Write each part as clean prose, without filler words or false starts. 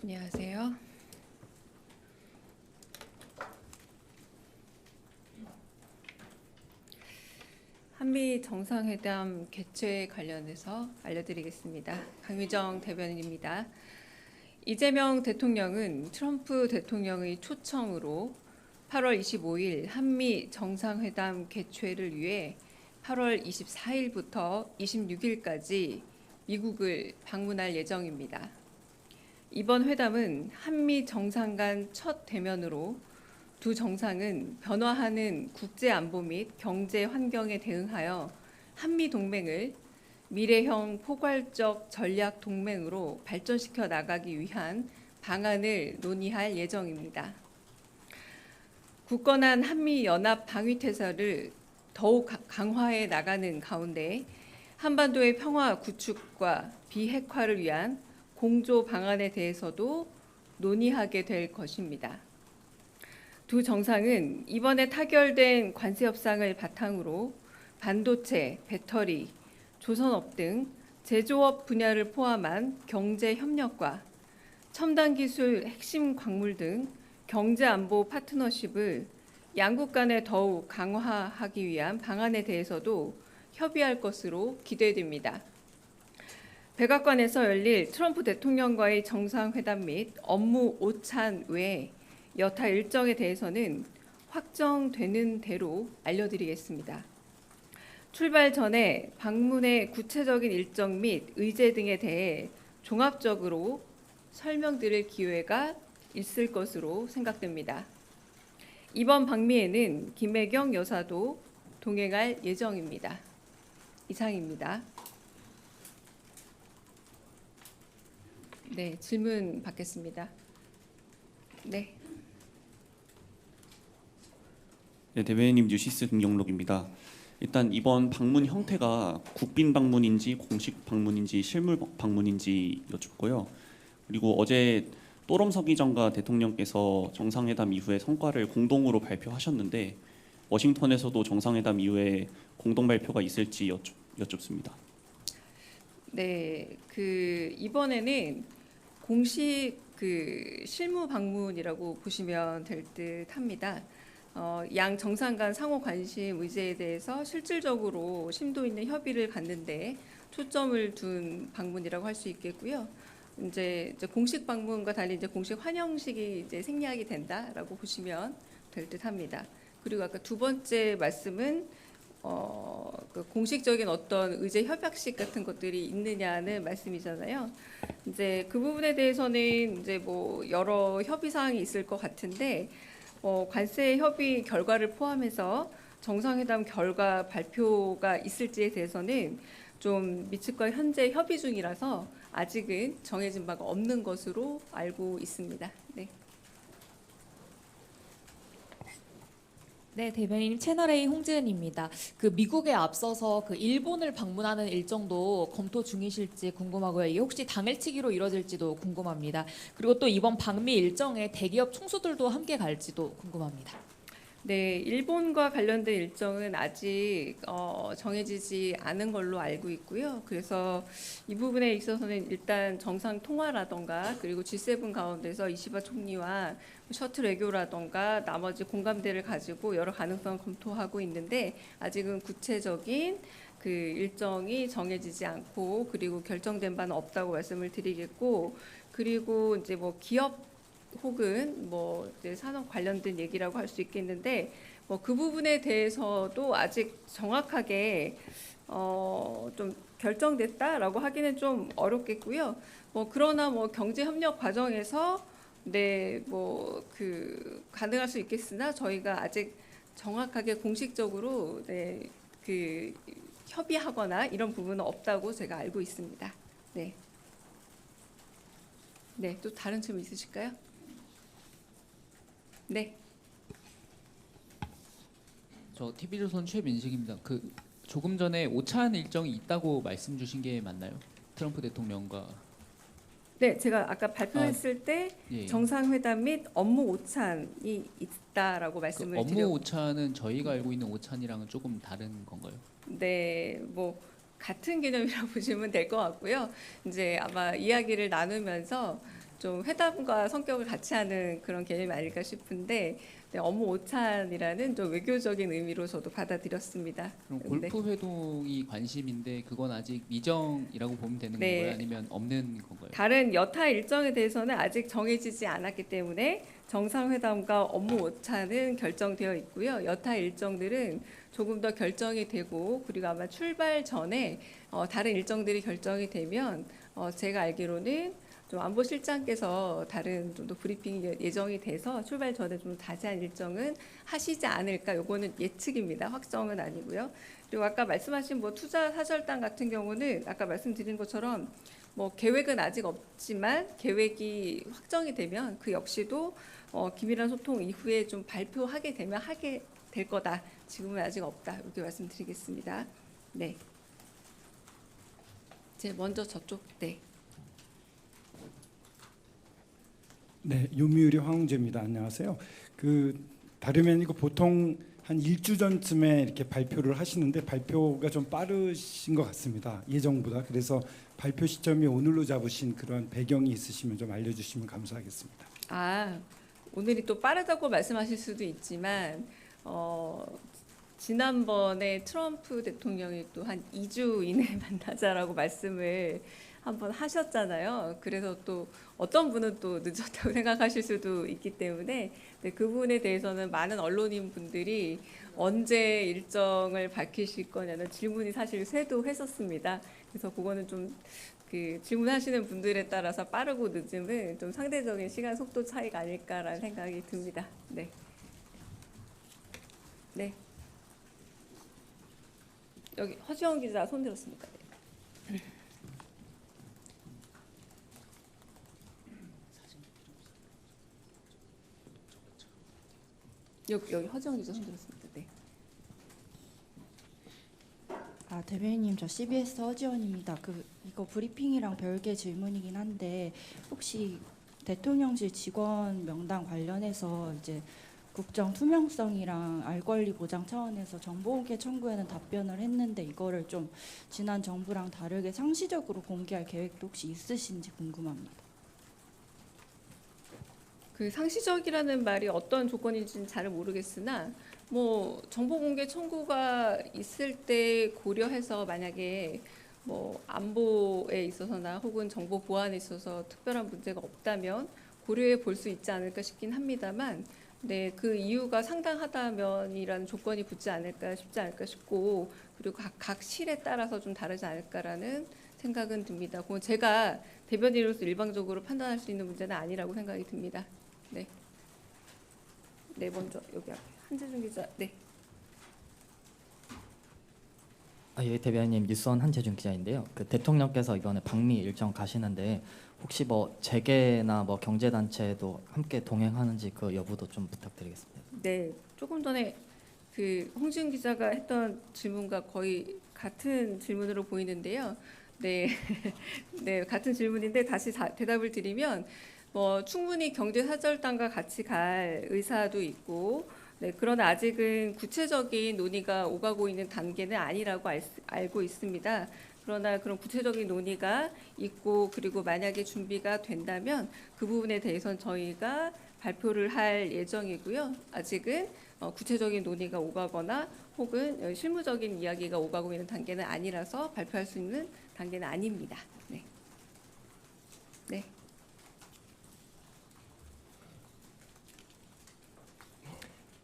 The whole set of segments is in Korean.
안녕하세요. 한미 정상회담 개최 관련해서 알려드리겠습니다. 강미정 대변인입니다. 이재명 대통령은 트럼프 대통령의 초청으로 8월 25일 한미 정상회담 개최를 위해 8월 24일부터 26일까지 미국을 방문할 예정입니다. 이번 회담은 한미 정상 간 첫 대면으로 두 정상은 변화하는 국제 안보 및 경제 환경에 대응하여 한미 동맹을 미래형 포괄적 전략 동맹으로 발전시켜 나가기 위한 방안을 논의할 예정입니다. 굳건한 한미 연합 방위 태세를 더욱 강화해 나가는 가운데 한반도의 평화 구축과 비핵화를 위한 공조 방안에 대해서도 논의하게 될 것입니다. 두 정상은 이번에 타결된 관세 협상을 바탕으로 반도체, 배터리, 조선업 등 제조업 분야를 포함한 경제 협력과 첨단 기술, 핵심 광물 등 경제 안보 파트너십을 양국 간에 더욱 강화하기 위한 방안에 대해서도 협의할 것으로 기대됩니다. 백악관에서 열릴 트럼프 대통령과의 정상회담 및 업무 오찬 외에 여타 일정에 대해서는 확정되는 대로 알려드리겠습니다. 출발 전에 방문의 구체적인 일정 및 의제 등에 대해 종합적으로 설명드릴 기회가 있을 것으로 생각됩니다. 이번 방미에는 김혜경 여사도 동행할 예정입니다. 이상입니다. 네, 질문 받겠습니다. 네. 네, 대변인님 뉴시스 김경록입니다. 일단 이번 방문 형태가 국빈 방문인지 공식 방문인지 실물 방문인지 여쭙고요. 그리고 어제 또럼 서기정과 대통령께서 정상회담 이후의 성과를 공동으로 발표하셨는데 워싱턴에서도 정상회담 이후에 공동 발표가 있을지 여쭙습니다. 네, 이번에는 공식 실무 방문이라고 보시면 될 듯합니다. 양 정상 간 상호 관심 의제에 대해서 실질적으로 심도 있는 협의를 갖는데 초점을 둔 방문이라고 할 수 있겠고요. 이제 공식 방문과 달리 이제 공식 환영식이 이제 생략이 된다라고 보시면 될 듯합니다. 그리고 아까 두 번째 말씀은 공식적인 어떤 의제 협약식 같은 것들이 있느냐는 말씀이잖아요. 이제 그 부분에 대해서는 이제 뭐 여러 협의 사항이 있을 것 같은데 관세 협의 결과를 포함해서 정상회담 결과 발표가 있을지에 대해서는 좀 미측과 현재 협의 중이라서 아직은 정해진 바가 없는 것으로 알고 있습니다. 네. 네, 대변인님 채널A 홍지은입니다. 미국에 앞서서 일본을 방문하는 일정도 검토 중이실지 궁금하고요. 이게 혹시 당일치기로 이뤄질지도 궁금합니다. 그리고 또 이번 방미 일정에 대기업 총수들도 함께 갈지도 궁금합니다. 네, 일본과 관련된 일정은 아직 정해지지 않은 걸로 알고 있고요. 그래서 이 부분에 있어서는 일단 정상 통화라던가 그리고 G7 가운데서 이시바 총리와 셔틀 외교라던가 나머지 공감대를 가지고 여러 가능성을 검토하고 있는데 아직은 구체적인 일정이 정해지지 않고 그리고 결정된 바는 없다고 말씀을 드리겠고, 그리고 이제 뭐 기업 혹은 뭐 이제 산업 관련된 얘기라고 할 수 있겠는데 뭐 그 부분에 대해서도 아직 정확하게 좀 결정됐다라고 하기는 좀 어렵겠고요. 뭐 그러나 뭐 경제 협력 과정에서 네 뭐 가능할 수 있겠으나 저희가 아직 정확하게 공식적으로 네 협의하거나 이런 부분은 없다고 제가 알고 있습니다. 네. 네, 또 다른 질문 있으실까요? 네. 저 TV조선 최민식입니다. 조금 전에 오찬 일정이 있다고 말씀 주신 게 맞나요? 트럼프 대통령과 네, 제가 아까 발표했을 때 예. 정상회담 및 업무 오찬이 있다라고 말씀을 업무 드렸고, 오찬은 저희가 알고 있는 오찬이랑은 조금 다른 건가요? 네, 뭐 같은 개념이라고 보시면 될 것 같고요. 이제 아마 이야기를 나누면서 좀 회담과 성격을 같이 하는 그런 개념이 아닐까 싶은데 네, 업무 오찬이라는 좀 외교적인 의미로 저도 받아들였습니다. 그럼 네. 골프 회동이 관심인데 그건 아직 미정이라고 보면 되는 네. 건가요? 아니면 없는 건가요? 다른 여타 일정에 대해서는 아직 정해지지 않았기 때문에 정상회담과 업무 오차는 결정되어 있고요. 여타 일정들은 조금 더 결정이 되고 그리고 아마 출발 전에 다른 일정들이 결정이 되면 제가 알기로는 좀 안보실장께서 다른 좀 더 브리핑이 예정이 돼서 출발 전에 좀 자세한 일정은 하시지 않을까. 요거는 예측입니다. 확정은 아니고요. 그리고 아까 말씀하신 뭐 투자 사절단 같은 경우는 아까 말씀드린 것처럼 뭐 계획은 아직 없지만 계획이 확정이 되면 그 역시도 긴밀한 소통 이후에 좀 발표하게 되면 하게 될 거다. 지금은 아직 없다. 이렇게 말씀드리겠습니다. 네. 이제 먼저 저쪽. 네. 네, 요미우리 황홍재입니다. 안녕하세요. 다름이 아니고 보통 한 일주 전쯤에 이렇게 발표를 하시는데 발표가 좀 빠르신 것 같습니다. 예정보다. 그래서 발표 시점이 오늘로 잡으신 그런 배경이 있으시면 좀 알려주시면 감사하겠습니다. 오늘이 또 빠르다고 말씀하실 수도 있지만 지난번에 트럼프 대통령이 또 한 2주 이내에 만나자라고 말씀을 한번 하셨잖아요. 그래서 또 어떤 분은 또 늦었다고 생각하실 수도 있기 때문에 네, 그 부분에 대해서는 많은 언론인 분들이 언제 일정을 밝히실 거냐는 질문이 사실 쇄도했었습니다. 그래서 그거는 좀 그 질문하시는 분들에 따라서 빠르고 늦음은 좀 상대적인 시간 속도 차이가 아닐까라는 생각이 듭니다. 네. 네. 여기 허지영 기자 손 들었습니까? 네. 여기 허지영 기자 손 들었습니다. 네. 대변인님, 저 CBS 허지원입니다. 이거 브리핑이랑 별개 질문이긴 한데 혹시 대통령실 직원 명단 관련해서 이제 국정 투명성이랑 알 권리 보장 차원에서 정보공개 청구에는 답변을 했는데 이거를 좀 지난 정부랑 다르게 상시적으로 공개할 계획도 혹시 있으신지 궁금합니다. 그 상시적이라는 말이 어떤 조건인지는 잘 모르겠으나 뭐 정보 공개 청구가 있을 때 고려해서 만약에 뭐 안보에 있어서나 혹은 정보 보안에 있어서 특별한 문제가 없다면 고려해 볼 수 있지 않을까 싶긴 합니다만 네, 그 이유가 상당하다면이라는 조건이 붙지 않을까 싶지 않을까 싶고 그리고 각 실에 따라서 좀 다르지 않을까라는 생각은 듭니다. 그건 제가 대변인으로서 일방적으로 판단할 수 있는 문제는 아니라고 생각이 듭니다. 네. 네, 먼저 여기 앞에 한재준 기자. 네. 예, 대변인님 뉴스원 한재준 기자인데요. 대통령께서 이번에 방미 일정 가시는데 혹시 뭐 재계나 뭐 경제단체도 함께 동행하는지 그 여부도 좀 부탁드리겠습니다. 네, 조금 전에 그 홍지은 기자가 했던 질문과 거의 같은 질문으로 보이는데요. 네, 네 같은 질문인데 다시 대답을 드리면 뭐 충분히 경제사절단과 같이 갈 의사도 있고, 네, 그러나 아직은 구체적인 논의가 오가고 있는 단계는 아니라고 알고 있습니다. 그러나 그런 구체적인 논의가 있고 그리고 만약에 준비가 된다면 그 부분에 대해서는 저희가 발표를 할 예정이고요. 아직은 구체적인 논의가 오가거나 혹은 실무적인 이야기가 오가고 있는 단계는 아니라서 발표할 수 있는 단계는 아닙니다. 네. 네.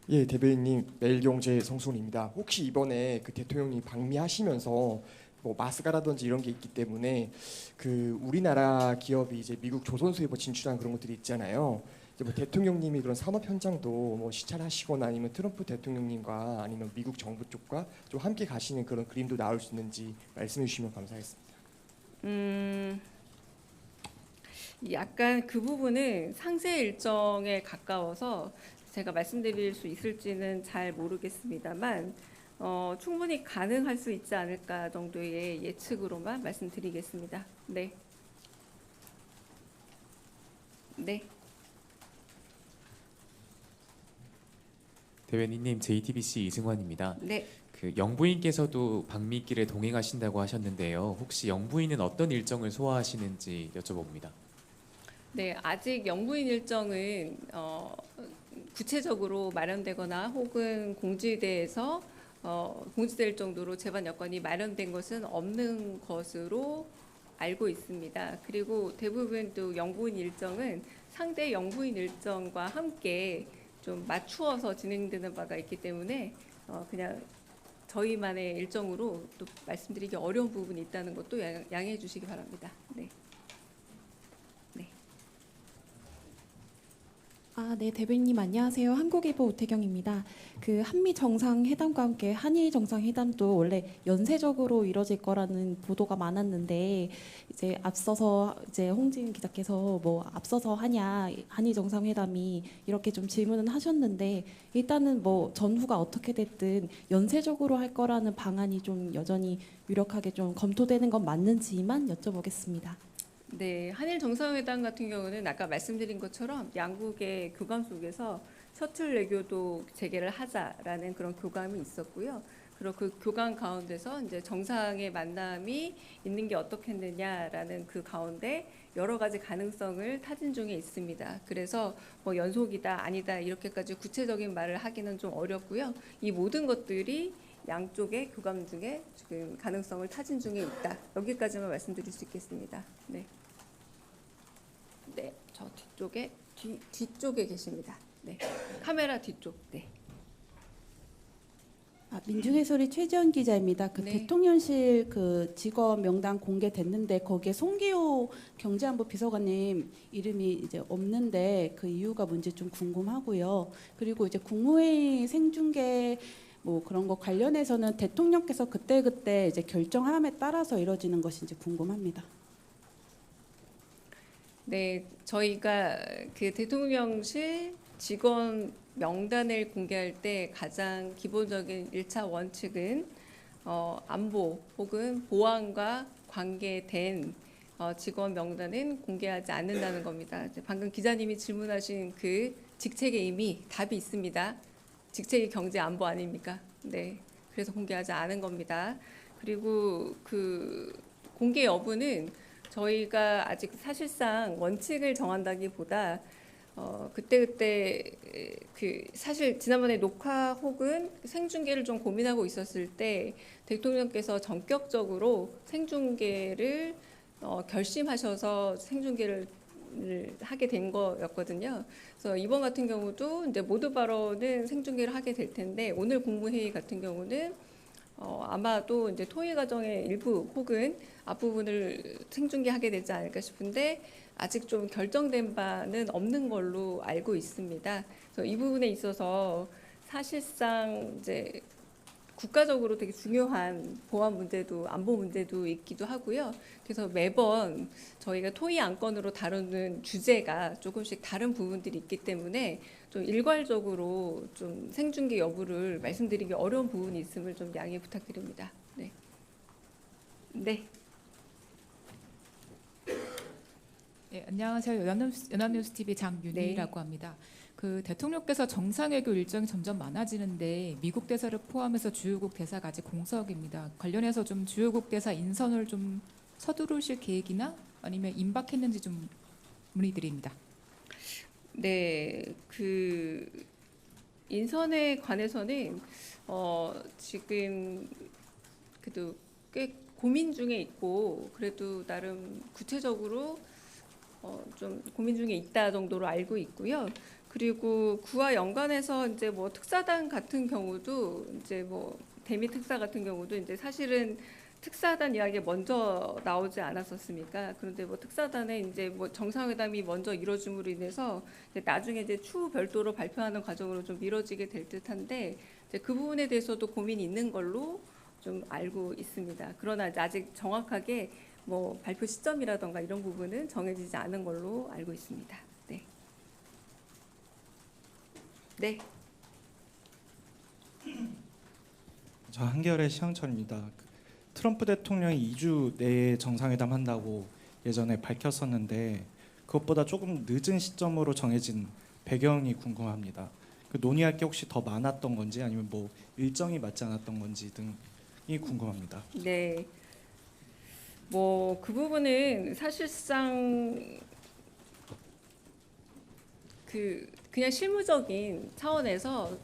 예, 대변인님, 매일경제 성순입니다. 혹시 이번에 그 대통령님 방미하시면서 뭐 마스가라든지 이런 게 있기 때문에 그 우리나라 기업이 이제 미국 조선소에 뭐 진출한 그런 것들이 있잖아요. 이제 뭐 대통령님이 그런 산업 현장도 뭐 시찰하시거나 아니면 트럼프 대통령님과 아니면 미국 정부 쪽과 좀 함께 가시는 그런 그림도 나올 수 있는지 말씀해 주시면 감사하겠습니다. 약간 그 부분은 상세 일정에 가까워서 제가 말씀드릴 수 있을지는 잘 모르겠습니다만 충분히 가능할 수 있지 않을까 정도의 예측으로만 말씀드리겠습니다. 네. 네. 대변인님, JTBC 이승환입니다. 네. 그 영부인께서도 방미길에 동행하신다고 하셨는데요. 혹시 영부인은 어떤 일정을 소화하시는지 여쭤봅니다. 네, 아직 영부인 일정은 구체적으로 마련되거나 혹은 공지될 정도로 재반 여건이 마련된 것은 없는 것으로 알고 있습니다. 그리고 대부분 또 영부인 일정은 상대 영부인 일정과 함께 좀 맞추어서 진행되는 바가 있기 때문에 그냥 저희만의 일정으로 또 말씀드리기 어려운 부분이 있다는 것도 양해해 주시기 바랍니다. 네. 네, 대변인님 안녕하세요. 한국일보 오태경입니다. 그 한미 정상회담과 함께 한일 정상회담도 원래 연쇄적으로 이뤄질 거라는 보도가 많았는데 이제 앞서서 이제 홍진 기자께서 뭐 앞서서 하냐 한일 정상회담이 이렇게 좀 질문은 하셨는데 일단은 뭐 전후가 어떻게 됐든 연쇄적으로 할 거라는 방안이 좀 여전히 유력하게 좀 검토되는 건 맞는지만 여쭤보겠습니다. 네, 한일 정상회담 같은 경우는 아까 말씀드린 것처럼 양국의 교감 속에서 셔틀 외교도 재개를 하자라는 그런 교감이 있었고요. 그리고 그 교감 가운데서 이제 정상의 만남이 있는 게 어떻겠느냐라는 그 가운데 여러 가지 가능성을 타진 중에 있습니다. 그래서 뭐 연속이다 아니다 이렇게까지 구체적인 말을 하기는 좀 어렵고요. 이 모든 것들이 양쪽의 교감 중에 지금 가능성을 타진 중에 있다. 여기까지만 말씀드릴 수 있겠습니다. 네. 네, 저 뒤쪽에 계십니다. 네, 카메라 뒤쪽. 네. 민중의 소리 최지연 기자입니다. 그 네. 대통령실 그 직원 명단 공개됐는데 거기에 송기호 경제안보 비서관님 이름이 이제 없는데 그 이유가 뭔지 좀 궁금하고요. 그리고 이제 국무회의 생중계 뭐 그런 거 관련해서는 대통령께서 그때 이제 결정함에 따라서 이루어지는 것인지 궁금합니다. 네, 저희가 그 대통령실 직원 명단을 공개할 때 가장 기본적인 1차 원칙은 안보 혹은 보안과 관계된 직원 명단은 공개하지 않는다는 겁니다. 이제 방금 기자님이 질문하신 그 직책에 이미 답이 있습니다. 직책이 경제 안보 아닙니까? 네, 그래서 공개하지 않은 겁니다. 그리고 그 공개 여부는 저희가 아직 사실상 원칙을 정한다기보다 그때 그 사실 지난번에 녹화 혹은 생중계를 좀 고민하고 있었을 때 대통령께서 전격적으로 생중계를 결심하셔서 생중계를 하게 된 거였거든요. 그래서 이번 같은 경우도 이제 모두 발언은 생중계를 하게 될 텐데 오늘 국무회의 같은 경우는 아마도 이제 토의 과정의 일부 혹은 앞부분을 생중계하게 되지 않을까 싶은데 아직 좀 결정된 바는 없는 걸로 알고 있습니다. 그래서 이 부분에 있어서 사실상 이제 국가적으로 되게 중요한 보안 문제도 안보 문제도 있기도 하고요. 그래서 매번 저희가 토의 안건으로 다루는 주제가 조금씩 다른 부분들이 있기 때문에 좀 일괄적으로 좀 생중계 여부를 말씀드리기 어려운 부분이 있음을 좀 양해 부탁드립니다. 네. 네. 네, 안녕하세요. 연합뉴스 TV 장윤희라고 합니다. 그 대통령께서 정상외교 일정이 점점 많아지는데 미국 대사를 포함해서 주요국 대사가 아직 공석입니다. 관련해서 좀 주요국 대사 인선을 좀 서두르실 계획이나 아니면 임박했는지 좀 문의드립니다. 네, 그 인선에 관해서는 지금 그래도 꽤 고민 중에 있고 그래도 나름 구체적으로 좀 고민 중에 있다 정도로 알고 있고요. 그리고 그와 연관해서 이제 뭐 특사단 같은 경우도 이제 뭐 대미 특사 같은 경우도 이제 사실은 특사단 이야기가 먼저 나오지 않았었습니까? 그런데 뭐 특사단에 이제 뭐 정상회담이 먼저 이뤄짐으로 인해서 이제 나중에 이제 추후 별도로 발표하는 과정으로 좀 미뤄지게 될 듯한데 이제 그 부분에 대해서도 고민이 있는 걸로 좀 알고 있습니다. 그러나 이제 아직 정확하게 뭐 발표 시점이라던가 이런 부분은 정해지지 않은 걸로 알고 있습니다. 네. 네. 저 한겨레 시황철입니다. 트럼프 대통령이 2주 내에 정상회담 한다고 예전에 밝혔었는데 그것보다 조금 늦은 시점으로 정해진 배경이 궁금합니다. 그 논의할 게 혹시 더 많았던 건지 아니면 뭐 일정이 맞지 않았던 건지 등이 궁금합니다. 네. 뭐 그 부분은 사실상 그냥 실무적인 차원에서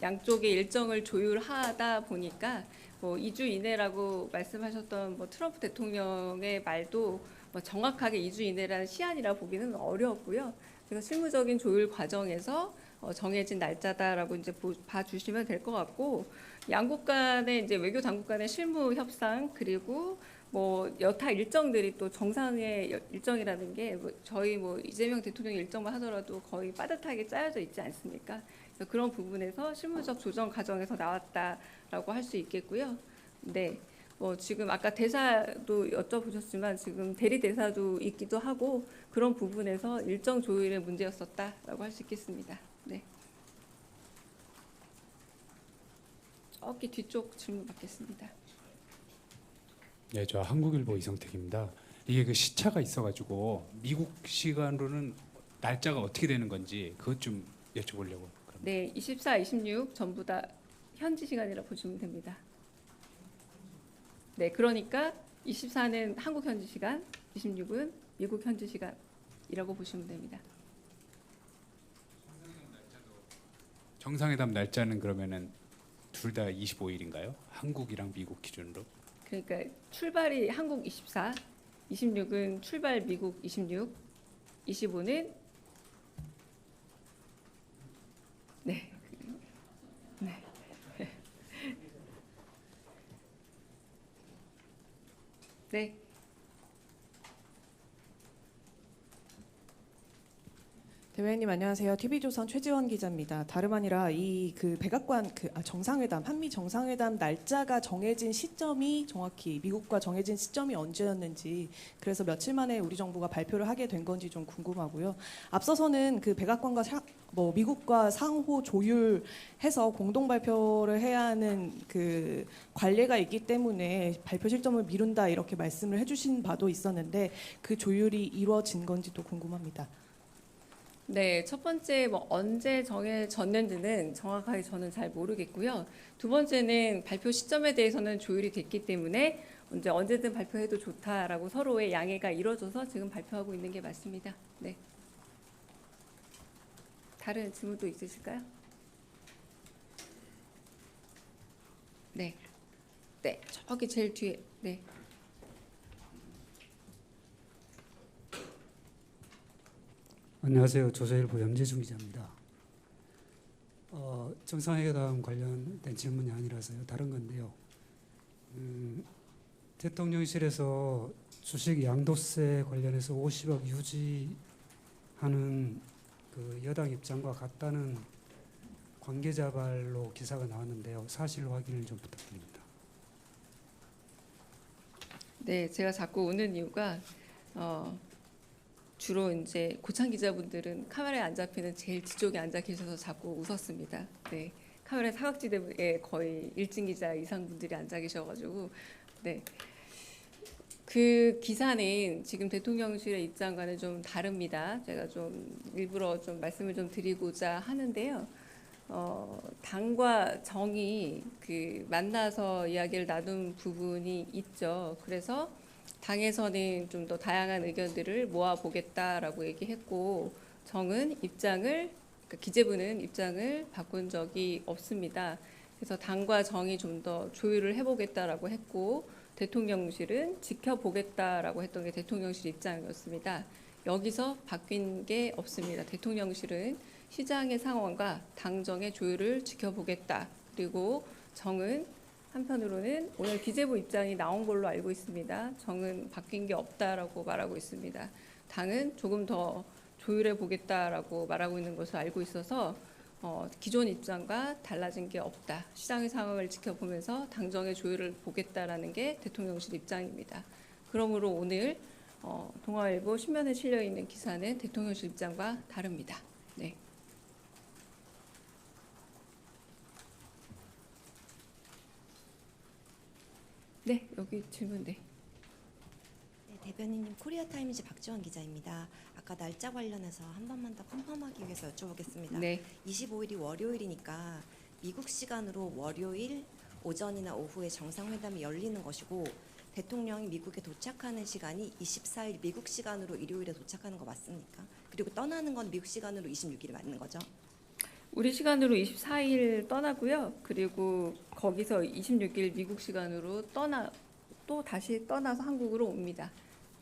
양쪽의 일정을 조율하다 보니까 뭐 2주 이내라고 말씀하셨던 뭐 트럼프 대통령의 말도 뭐 정확하게 2주 이내라는 시한이라 보기는 어렵고요. 그래서 실무적인 조율 과정에서 정해진 날짜다라고 이제 봐주시면 될 것 같고, 양국 간의 이제 외교 당국 간의 실무 협상 그리고 뭐 여타 일정들이 또 정상의 일정이라는 게 뭐 저희 뭐 이재명 대통령 일정만 하더라도 거의 빠듯하게 짜여져 있지 않습니까? 그래서 그런 부분에서 실무적 조정 과정에서 나왔다라고 할 수 있겠고요. 네. 뭐 지금 아까 대사도 여쭤보셨지만 지금 대리 대사도 있기도 하고 그런 부분에서 일정 조율의 문제였었다라고 할 수 있겠습니다. 네. 저기 뒤쪽 질문 받겠습니다. 네, 저 한국일보 이성택입니다. 이게 그 시차가 있어가지고 미국 시간으로는 날짜가 어떻게 되는 건지 그것 좀 여쭤보려고. 네, 24, 26 전부 다 현지 시간이라 보시면 됩니다. 네, 그러니까 24는 한국 현지 시간, 26은 미국 현지 시간이라고 보시면 됩니다. 정상회담 날짜는 그러면은 둘 다 25일인가요? 한국이랑 미국 기준으로? 그러니까 출발이 한국 24, 26은 출발 미국 26, 25는 네. 네. 네. 대변인님 안녕하세요. TV조선 최지원 기자입니다. 다름 아니라 이 그 백악관 정상회담 한미 정상회담 날짜가 정해진 시점이 정확히 미국과 정해진 시점이 언제였는지, 그래서 며칠 만에 우리 정부가 발표를 하게 된 건지 좀 궁금하고요. 앞서서는 그 백악관과 미국과 상호 조율해서 공동 발표를 해야 하는 그 관례가 있기 때문에 발표 시점을 미룬다 이렇게 말씀을 해주신 바도 있었는데 그 조율이 이루어진 건지도 궁금합니다. 네, 첫 번째 뭐 언제 정해졌는지는 정확하게 저는 잘 모르겠고요. 두 번째는 발표 시점에 대해서는 조율이 됐기 때문에 언제든 발표해도 좋다라고 서로의 양해가 이루어져서 지금 발표하고 있는 게 맞습니다. 네. 다른 질문도 있으실까요? 네. 네, 저기 제일 뒤에. 네. 안녕하세요. 조선일보 염재중 기자입니다. 정상회담 관련된 질문이 아니라서요. 다른 건데요. 대통령실에서 주식 양도세 관련해서 50억 유지하는 그 여당 입장과 같다는 관계자 발로 기사가 나왔는데요. 사실 확인을 좀 부탁드립니다. 네, 제가 자꾸 오는 이유가 주로 이제 고창 기자분들은 카메라에 안 잡히는 제일 뒤쪽에 앉아 계셔서 자꾸 웃었습니다. 네, 카메라 사각지대에 거의 일진 기자 이상 분들이 앉아 계셔가지고 네. 그 기사는 지금 대통령실의 입장과는 좀 다릅니다. 제가 좀 일부러 좀 말씀을 좀 드리고자 하는데요. 당과 정이 그 만나서 이야기를 나눈 부분이 있죠. 그래서 당에서는 좀 더 다양한 의견들을 모아보겠다라고 얘기했고, 정은 입장을, 그러니까 기재부는 입장을 바꾼 적이 없습니다. 그래서 당과 정이 좀 더 조율을 해보겠다라고 했고, 대통령실은 지켜보겠다라고 했던 게 대통령실 입장이었습니다. 여기서 바뀐 게 없습니다. 대통령실은 시장의 상황과 당정의 조율을 지켜보겠다. 그리고 정은 한편으로는 오늘 기재부 입장이 나온 걸로 알고 있습니다. 정은 바뀐 게 없다라고 말하고 있습니다. 당은 조금 더 조율해 보겠다라고 말하고 있는 것을 알고 있어서 기존 입장과 달라진 게 없다. 시장의 상황을 지켜보면서 당정의 조율을 보겠다라는 게 대통령실 입장입니다. 그러므로 오늘 동아일보 신면에 실려 있는 기사는 대통령실 입장과 다릅니다. 네. 네, 여기 질문. 네. 네, 대변인님 코리아타임즈 박지원 기자입니다. 아까 날짜 관련해서 한 번만 더 컨펌하기 위해서 여쭤보겠습니다. 네. 25일이 월요일이니까 미국 시간으로 월요일 오전이나 오후에 정상회담이 열리는 것이고 대통령이 미국에 도착하는 시간이 24일 미국 시간으로 일요일에 도착하는 거 맞습니까? 그리고 떠나는 건 미국 시간으로 26일이 맞는 거죠? 우리 시간으로 24일 떠나고요. 그리고 거기서 26일 미국 시간으로 또 다시 떠나서 한국으로 옵니다.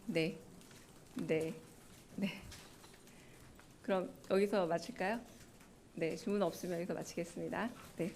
네. 네. 네. 그럼 여기서 마칠까요? 네, 질문 없으면 여기서 마치겠습니다. 네.